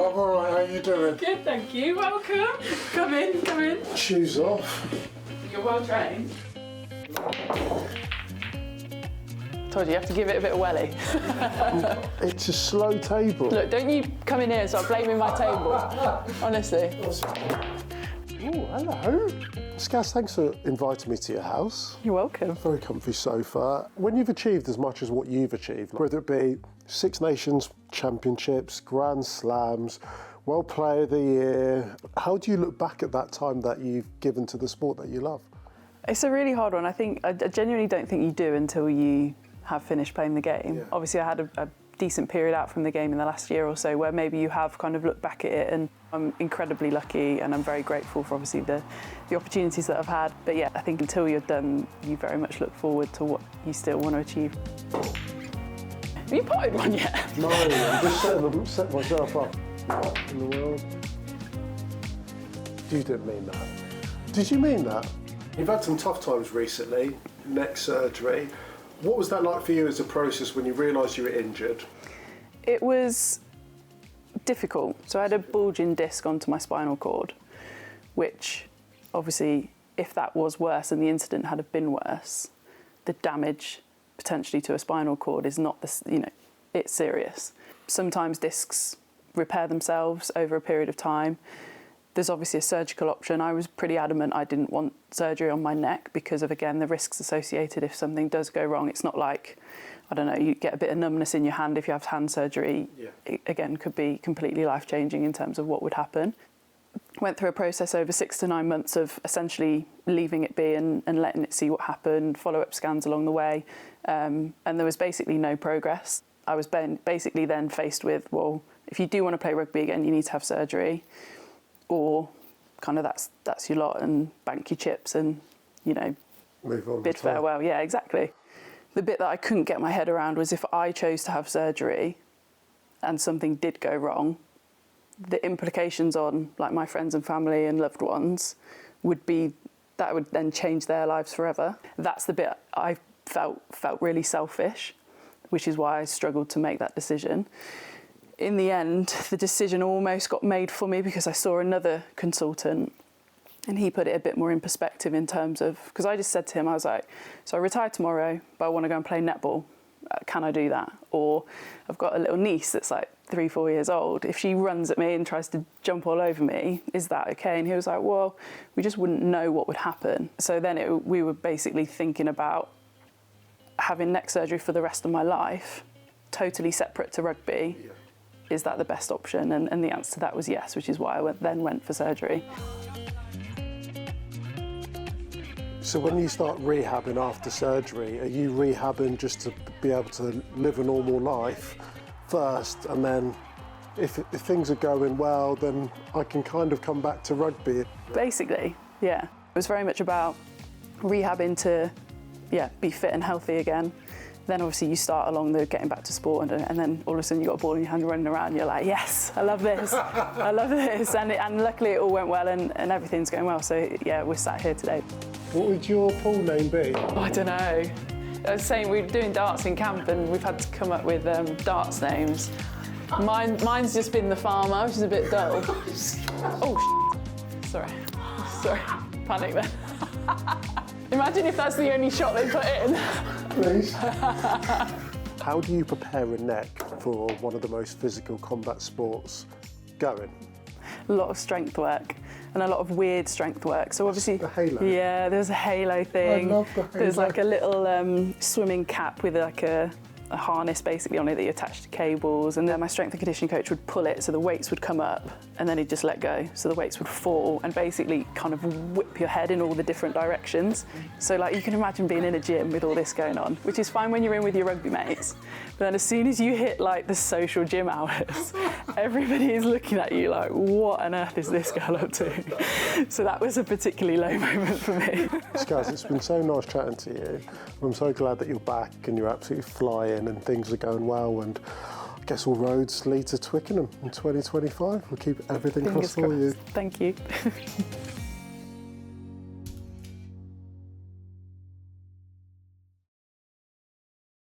I'm all right. How are you doing? Good, thank you. Welcome. Come in. Shoes off. You're well trained. Told you have to give it a bit of welly. It's a slow table. Look, don't you come in here and start blaming my table. Honestly. Oh, hello. Scaz, thanks for inviting me to your house. You're welcome. Very comfy sofa. When you've achieved as much as what you've achieved, whether it be Six Nations Championships, Grand Slams, World Player of the Year, how do you look back at that time that you've given to the sport that you love? It's a really hard one. I genuinely don't think you do until you have finished playing the game. Yeah. Obviously, I had a decent period out from the game in the last year or so where maybe you have kind of looked back at it, and I'm incredibly lucky and I'm very grateful for obviously the opportunities that I've had. But yeah, I think until you're done, you very much look forward to what you still want to achieve. Have you potted one yet? No, I'm just setting myself up. What in the world? You didn't mean that. Did you mean that? You've had some tough times recently, neck surgery. What was that like for you as a process when you realised you were injured? It was difficult. So I had a bulging disc onto my spinal cord, which obviously, if that was worse and the incident had been worse, the damage potentially to a spinal cord is not it's serious. Sometimes discs repair themselves over a period of time. There's obviously a surgical option. I was pretty adamant I didn't want surgery on my neck because of, again, the risks associated if something does go wrong. It's not like, I don't know, you get a bit of numbness in your hand if you have hand surgery. Yeah. It, again, could be completely life-changing in terms of what would happen. Went through a process over 6 to 9 months of essentially leaving it be and letting it see what happened, follow-up scans along the way, and there was basically no progress. I was basically then faced with, well, if you do want to play rugby again, you need to have surgery, or kind of that's your lot, and bank your chips and, move on, bid farewell. Yeah, exactly. The bit that I couldn't get my head around was if I chose to have surgery and something did go wrong, the implications on like my friends and family and loved ones would then change their lives forever. That's the bit I felt really selfish, which is why I struggled to make that decision. In the end, the decision almost got made for me because I saw another consultant and he put it a bit more in perspective in terms of, because I just said to him, I was like, so I retire tomorrow, but I want to go and play netball. Can I do that? Or I've got a little niece that's like 3-4 years old. If she runs at me and tries to jump all over me, is that okay? And he was like, well, we just wouldn't know what would happen. So then we were basically thinking about having neck surgery for the rest of my life, totally separate to rugby. Yeah. Is that the best option? And the answer to that was yes, which is why I then went for surgery. So when you start rehabbing after surgery, are you rehabbing just to be able to live a normal life first, and then if things are going well, then I can kind of come back to rugby? Basically, yeah. It was very much about rehabbing to, be fit and healthy again. Then obviously you start along the getting back to sport, and then all of a sudden you've got a ball in your hand running around, you're like, yes, I love this, I love this. And luckily it all went well and everything's going well. So yeah, we're sat here today. What would your pool name be? Oh, I don't know. I was saying we were doing darts in camp and we've had to come up with darts names. Mine's just been the farmer, which is a bit dull. Oh, sorry, panic there. Imagine if that's the only shot they put in. Please. How do you prepare a neck for one of the most physical combat sports going? A lot of strength work and a lot of weird strength work. So obviously, the halo. Yeah, there's a halo thing. I love the halo. There's like a little swimming cap with like a harness basically on it that you attach to cables, and then my strength and conditioning coach would pull it so the weights would come up and then he'd just let go, so the weights would fall and basically kind of whip your head in all the different directions. So like you can imagine being in a gym with all this going on, which is fine when you're in with your rugby mates, but then as soon as you hit like the social gym hours, everybody is looking at you like, what on earth is this girl up to? So that was a particularly low moment for me. Scaz, it's been so nice chatting to you. I'm so glad that you're back and you're absolutely flying and things are going well, and I guess all roads lead to Twickenham in 2025. We'll keep everything crossed for you. Thank you.